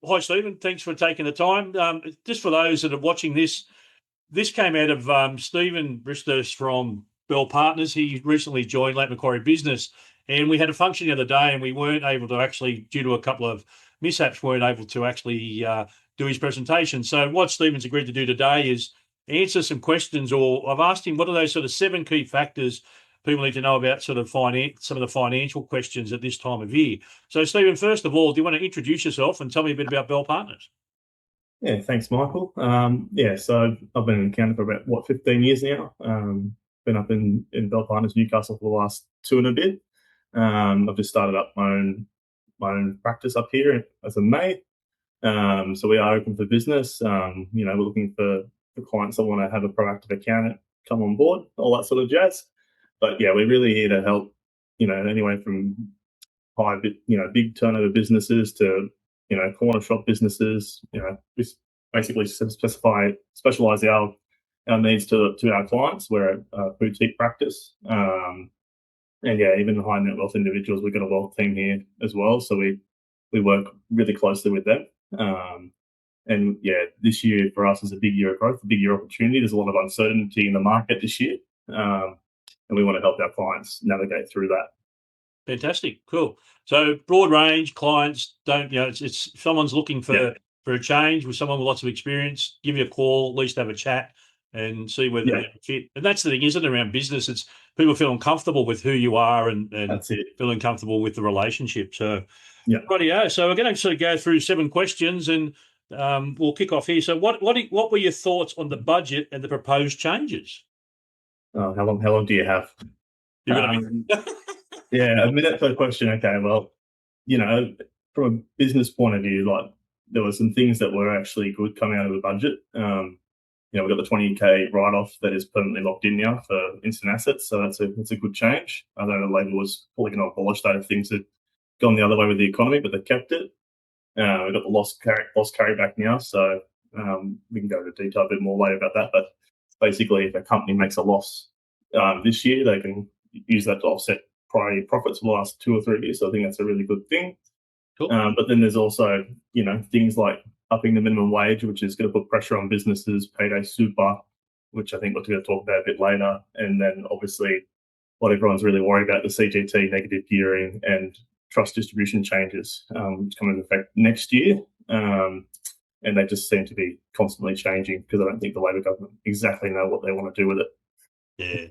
Hi, Stephen. Thanks for taking the time. Just for those that are watching this came out of Stephen Bristow from Bell Partners. He recently joined Lake Macquarie Business, and we had a function the other day, and we weren't able to actually, due to a couple of mishaps, weren't able to actually do his presentation. So what Stephen's agreed to do today is answer some questions, or I've asked him what are those sort of 7 key factors people need to know about sort of some of the financial questions at this time of year. So, Stephen, first of all, do you want to introduce yourself and tell me a bit about Bell Partners? Yeah, thanks, Michael. So I've been an accountant for about 15 years now. Been up in Bell Partners, Newcastle for the last 2 and a bit. I've just started up my own practice up here as of May. So we are open for business. We're looking for clients that want to have a proactive accountant come on board, all that sort of jazz. But yeah, we're really here to help. Anyway from big turnover businesses to corner shop businesses. We basically specialize our needs to our clients. We're a boutique practice, and yeah, even high net wealth individuals. We've got a wealth team here as well, so we work really closely with them. And yeah, this year for us is a big year of growth, a big year of opportunity. There's a lot of uncertainty in the market this year, and we want to help our clients navigate through that. Fantastic, cool. So broad range clients don't, it's if someone's looking for a change with someone with lots of experience, give you a call, at least have a chat and see whether they fit. And that's the thing, isn't it, around business? It's people feeling comfortable with who you are and That's it. feeling comfortable with the relationship. So Yeah. rightio. So we're going to sort of go through 7 questions and we'll kick off here. So what were your thoughts on the budget and the proposed changes? How long do you have? You're going to Yeah, a minute per question. Okay, well, from a business point of view, like there were some things that were actually good coming out of the budget. We've got the 20K write-off that is permanently locked in now for instant assets, so that's a good change. I know the Labor was probably going to abolish that if things had gone the other way with the economy, but they kept it. We've got the loss carry back now, so we can go into detail a bit more later about that. But basically, if a company makes a loss this year, they can use that to offset prior year profits for the last 2 or 3 years. So I think that's a really good thing. Cool. But then there's also, things like upping the minimum wage, which is going to put pressure on businesses, payday super, which I think we're going to talk about a bit later. And then obviously what everyone's really worried about, the CGT, negative gearing and trust distribution changes, which come into effect next year. And they just seem to be constantly changing because I don't think the Labor government exactly know what they want to do with it. Yeah.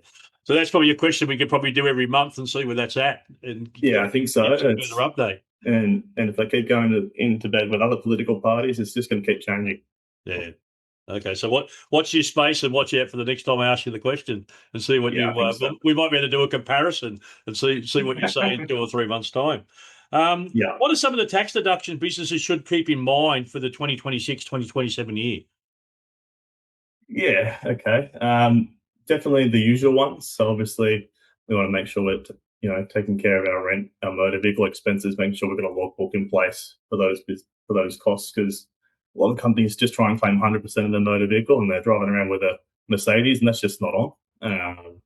So that's probably a question we could probably do every month and see where that's at. And I think so. Further update. And if they keep going into bed with other political parties, it's just going to keep changing. Yeah. Okay. So watch your space and watch out for the next time I ask you the question and see what we might be able to do a comparison and see what you say in 2 or 3 months' time. What are some of the tax deductions businesses should keep in mind for the 2026-2027 year? Yeah. Okay. Definitely the usual ones. So obviously we want to make sure we're taking care of our rent, our motor vehicle expenses, making sure we've got a logbook in place for those costs, because a lot of companies just try and claim 100% of their motor vehicle and they're driving around with a Mercedes, and that's just not on.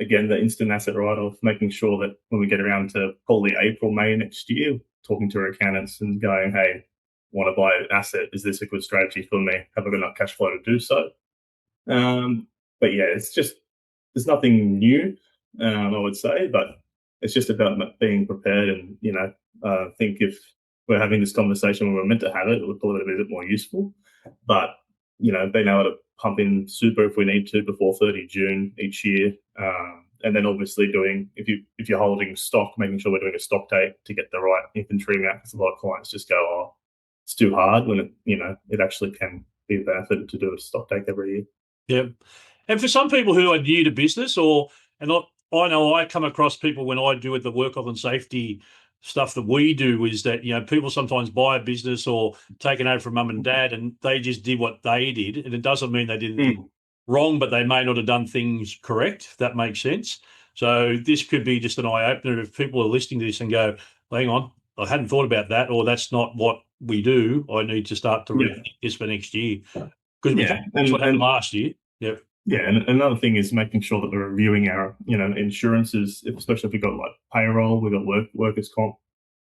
Again, the instant asset write-off, making sure that when we get around to probably April, May next year, talking to our accountants and going, hey, want to buy an asset, is this a good strategy for me? Have I got enough cash flow to do so? But yeah, there's nothing new, I would say, but it's just about being prepared. And I think if we're having this conversation when we're meant to have it, it would probably be a bit more useful. But being able to pump in super if we need to before 30 June each year, and then obviously doing, if you're holding stock, making sure we're doing a stock take to get the right inventory amount, because a lot of clients just go, oh, it's too hard, when it actually can be a benefit to do a stock take every year. Yeah. And for some people who are new to business, I know I come across people when I do with the work health and safety stuff that we do, is that, people sometimes buy a business or take it over from mum and dad and they just did what they did. And it doesn't mean they didn't do wrong, but they may not have done things correct, if that makes sense. So this could be just an eye-opener if people are listening to this and go, hang on, I hadn't thought about that, or that's not what we do. I need to start to rethink this for next year. Because that's what happened last year. Yep. Yeah, and another thing is making sure that we're reviewing our, insurances, especially if we've got like payroll, we've got workers' comp.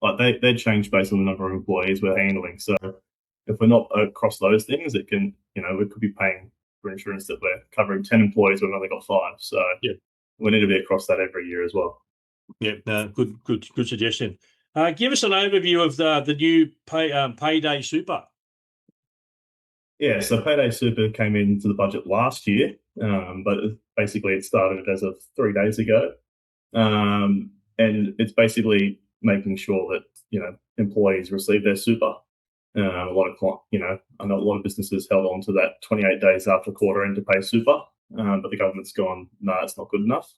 like they change based on the number of employees we're handling. So if we're not across those things, it can, we could be paying for insurance that we're covering 10 employees when we've only got 5. So Yeah. we need to be across that every year as well. Yeah, no, good suggestion. Give us an overview of the new payday super. Yeah, so Payday Super came into the budget last year, but basically it started as of 3 days ago. And it's basically making sure that, employees receive their super. A lot of, I know a lot of businesses held on to that 28 days after quarter end to pay super, but the government's gone, no, it's not good enough.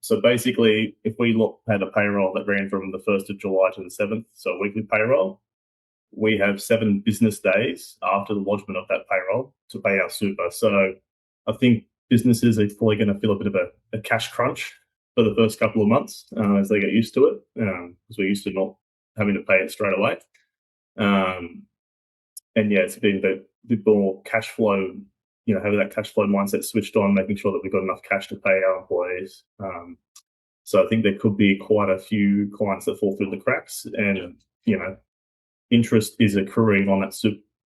So basically, if we had a payroll that ran from the 1st of July to the 7th, so a weekly payroll, we have 7 business days after the lodgement of that payroll to pay our super. So I think businesses are probably going to feel a bit of a cash crunch for the first couple of months as they get used to it, because we're used to not having to pay it straight away. And yeah, it's been a bit more cash flow, having that cash flow mindset switched on, making sure that we've got enough cash to pay our employees. So I think there could be quite a few clients that fall through the cracks, and interest is accruing on that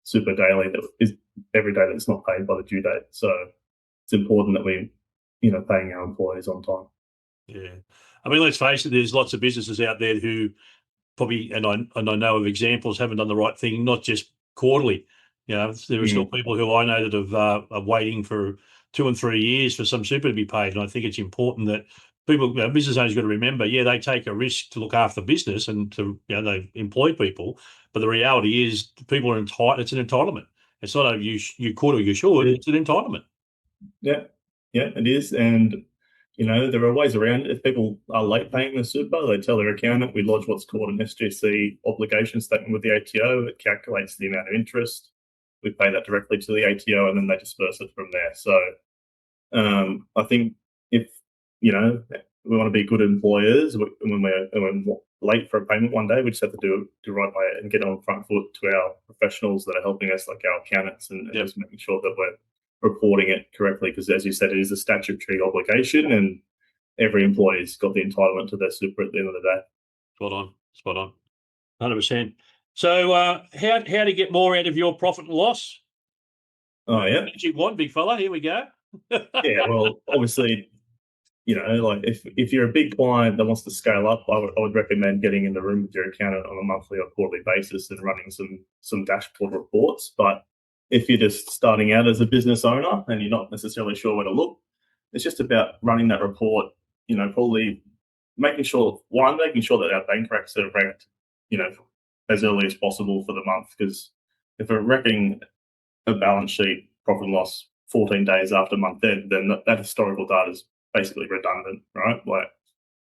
super daily that is every day that's not paid by the due date. So it's important that we, paying our employees on time. Yeah, I mean, let's face it. There's lots of businesses out there who probably, and I know of examples, haven't done the right thing, not just quarterly. There are still people who I know that are waiting for 2 and 3 years for some super to be paid. And I think it's important that people, business owners, got to remember, they take a risk to look after business and to, they employ people. But the reality is, people are entitled. It's an entitlement. It's not a you could or you should. It's an entitlement. Yeah, it is. And there are ways around it. If people are late paying the super, they tell their accountant, we lodge what's called an SGC obligation statement with the ATO. It calculates the amount of interest. We pay that directly to the ATO, and then they disperse it from there. So I think if, we want to be good employers, when we're late for a payment one day, we just have to do right by it and get on front foot to our professionals that are helping us, like our accountants, and just making sure that we're reporting it correctly, because as you said, it is a statutory obligation, and every employee's got the entitlement to their super at the end of the day. Spot on, 100%. So how to get more out of your profit and loss? Oh yeah, Magic wand, big fella. Here we go. Yeah, well, obviously, like if you're a big client that wants to scale up, I would recommend getting in the room with your accountant on a monthly or quarterly basis and running some dashboard reports. But if you're just starting out as a business owner and you're not necessarily sure where to look, it's just about running that report. Probably making sure that our bank recs are ranked, as early as possible for the month. Because if we're wrecking a balance sheet profit and loss 14 days after month end, then that historical data is basically redundant, right? Like,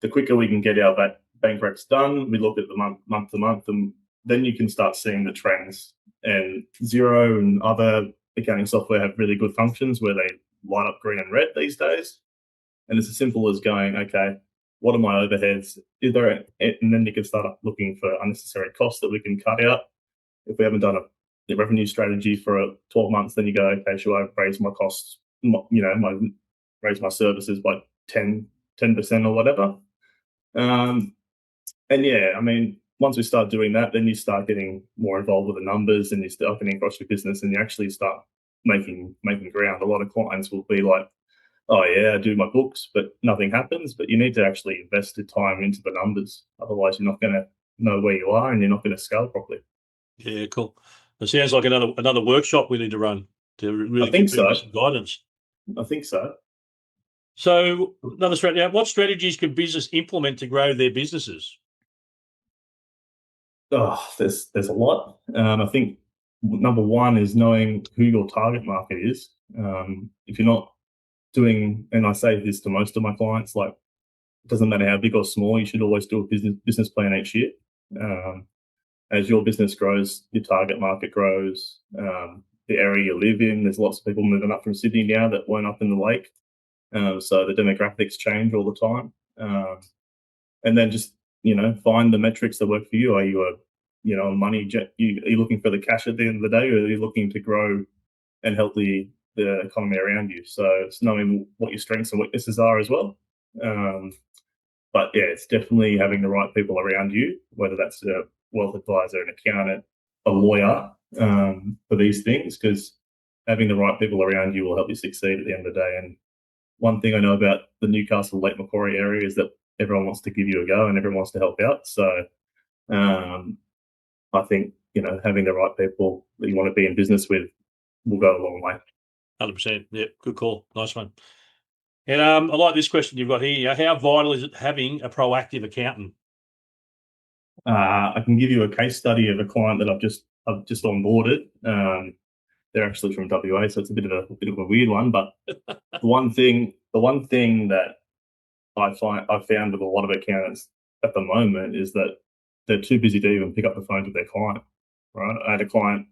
the quicker we can get our bank recs done, we look at the month to month, and then you can start seeing the trends. And Xero and other accounting software have really good functions where they light up green and red these days. And it's as simple as going, okay, what are my overheads? And then you can start looking for unnecessary costs that we can cut out. If we haven't done the revenue strategy for 12 months, then you go, okay, should I raise my costs, raise my services by 10% or whatever? And yeah, I mean, once we start doing that, then you start getting more involved with the numbers, and you start getting across your business, and you actually start making ground. A lot of clients will be like, oh yeah, I do my books, but nothing happens. But you need to actually invest the time into the numbers. Otherwise, you're not going to know where you are, and you're not going to scale properly. Yeah, cool. It sounds like another workshop we need to run to really give people some guidance. I think so. So another strategy. What strategies can business implement to grow their businesses? Oh, there's a lot. I think number one is knowing who your target market is. If you're not doing, and I say this to most of my clients, like, it doesn't matter how big or small, you should always do a business plan each year. As your business grows, your target market grows. The area you live in, there's lots of people moving up from Sydney now that weren't up in the lake. So the demographics change all the time. And then just, find the metrics that work for you. Are you a money jet? Are you looking for the cash at the end of the day, or are you looking to grow and help the economy around you? So it's knowing what your strengths and weaknesses are as well. But yeah, it's definitely having the right people around you, whether that's a wealth advisor, an accountant, a lawyer, for these things, because having the right people around you will help you succeed at the end of the day. And one thing I know about the Newcastle Lake Macquarie area is that everyone wants to give you a go and everyone wants to help out. So I think having the right people that you want to be in business with will go a long way. 100%. Yeah, good call. Nice one. And I like this question you've got here. How vital is it having a proactive accountant? I can give you a case study of a client that I've just onboarded. They're actually from WA, so it's a bit of a weird one. But the one thing that I found with a lot of accountants at the moment is that they're too busy to even pick up the phone to their client. Right? I had a client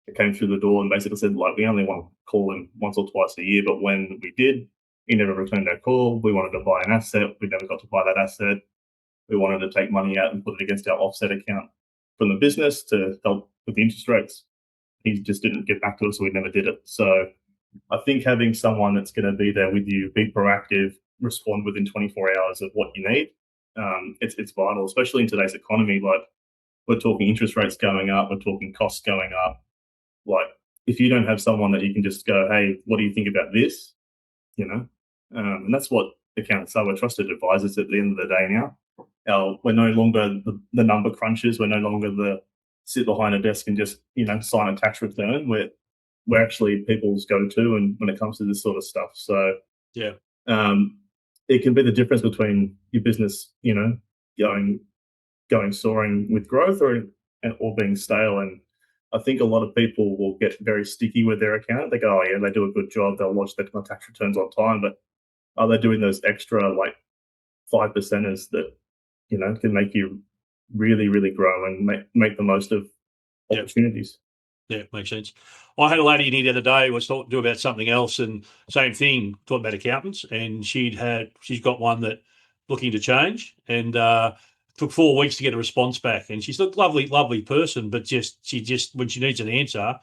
that came through the door and basically said, like, we only want to call him once or twice a year, but when we did, he never returned our call. We wanted to buy an asset, we never got to buy that asset. We wanted to take money out and put it against our offset account from the business to help with the interest rates. He just didn't get back to us, so we never did it. So I think having someone that's going to be there with you, be proactive, respond within 24 hours of what you need, it's vital, especially in today's economy. Like, we're talking interest rates going up, we're talking costs going up. Like, if you don't have someone that you can just go, hey, what do you think about this? And that's what accountants are. We're trusted advisors at the end of the day now. We're no longer the number crunchers. We're no longer the sit behind a desk and just sign a tax return. We're actually people's go-to, and when it comes to this sort of stuff. So Yeah. It can be the difference between your business, going soaring with growth or being stale. And I think a lot of people will get very sticky with their account. They go, oh yeah, they do a good job. They'll lodge their tax returns on time, but are they doing those extra like 5%ers that can make you really, really grow and make the most of opportunities? Yeah, makes sense. I had a lady in here the other day was talking to about something else, and same thing, talking about accountants, and she's got one that looking to change, and took 4 weeks to get a response back. And she's a lovely person, but she just when she needs an answer,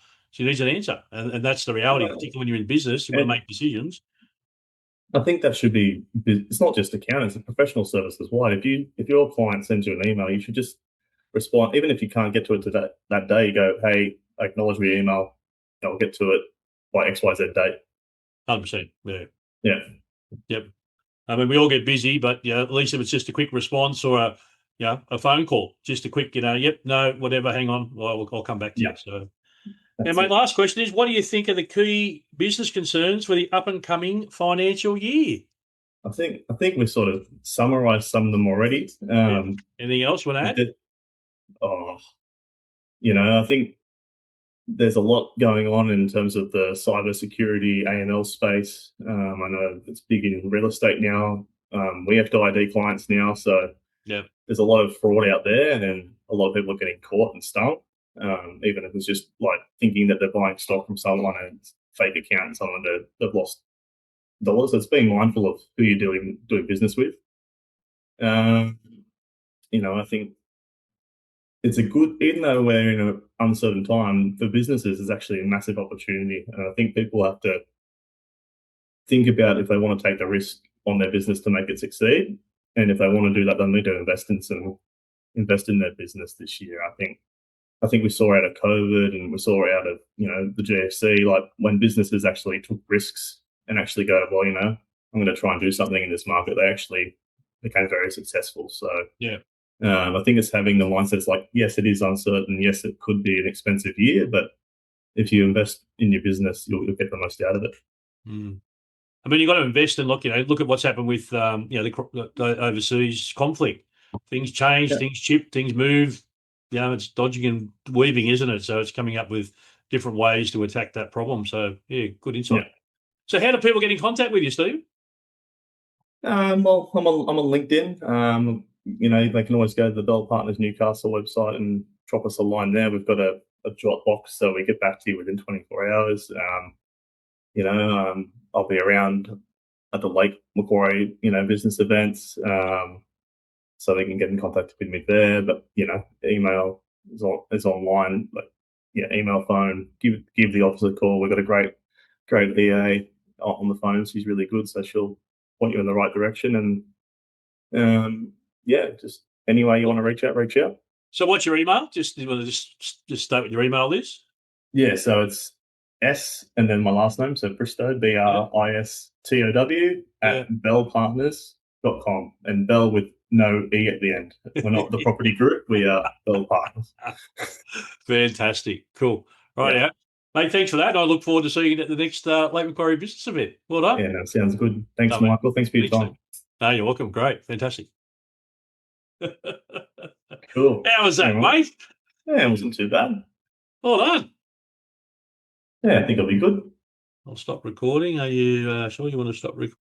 and that's the reality. Particularly when you're in business, you want to make decisions. I think that should be. It's not just accountants; it's professional services wide. If your client sends you an email, you should just respond, even if you can't get to it that day. You go, hey, acknowledge my email. I'll get to it by XYZ date. 100%. Yeah. Yeah. Yep. I mean, we all get busy, but at least if it's just a quick response or a phone call, just a quick, yep, no, whatever, hang on, I'll come back to you. So, and my last question is, what do you think are the key business concerns for the up and coming financial year? I think we've sort of summarised some of them already. Anything else you want to add? I think there's a lot going on in terms of the cybersecurity AML space. I know it's big in real estate now. We have to ID clients now, so there's a lot of fraud out there, and a lot of people are getting caught and stung. Even if it's just like thinking that they're buying stock from someone and it's fake account and someone they've lost dollars. So it's being mindful of who you're doing business with. I think it's a good, even though we're in an uncertain time, for businesses is actually a massive opportunity. And I think people have to think about if they want to take the risk on their business to make it succeed. And if they want to do that, they need to invest in their business this year. I think we saw out of COVID, and we saw out of the GFC, like when businesses actually took risks and actually go, well, I'm going to try and do something in this market, they actually became very successful. So I think it's having the mindset. It's like, yes, it is uncertain. Yes, it could be an expensive year, but if you invest in your business, you'll get the most out of it. I mean, you've got to invest and look at what's happened with the overseas conflict. Things change, things chip, things move. It's dodging and weaving, isn't it? So it's coming up with different ways to attack that problem. So good insight. So how do people get in contact with you, Steve? Well, I'm on LinkedIn. They can always go to the Bell Partners Newcastle website and drop us a line there. We've got a drop box, so we get back to you within 24 hours. I'll be around at the Lake Macquarie, business events, so they can get in contact with me there. But email is online. But email, phone. Give the office a call. We've got a great VA on the phone. She's really good, so she'll point you in the right direction. And Yeah, just any way you want to reach out, reach out. So what's your email? Just you want to just state what your email is? Yeah, so it's S and then my last name, so Bristow, Bristow Yeah. @bellpartners.com, and Bell with no E at the end. We're not the property group, we are Bell Partners. Fantastic. Cool. Right Yeah. out. Mate, thanks for that. I look forward to seeing you at the next Lake Macquarie Business event. Well done. Yeah, no, sounds good. Thanks, Lovely. Michael. Thanks for your Thanks, time. Steve. No, you're welcome. Great. Fantastic. Cool. How was that, Anyway, mate? yeah, it wasn't too bad. Well done. Yeah, I think it'll be good. I'll stop recording. Are you sure you want to stop recording?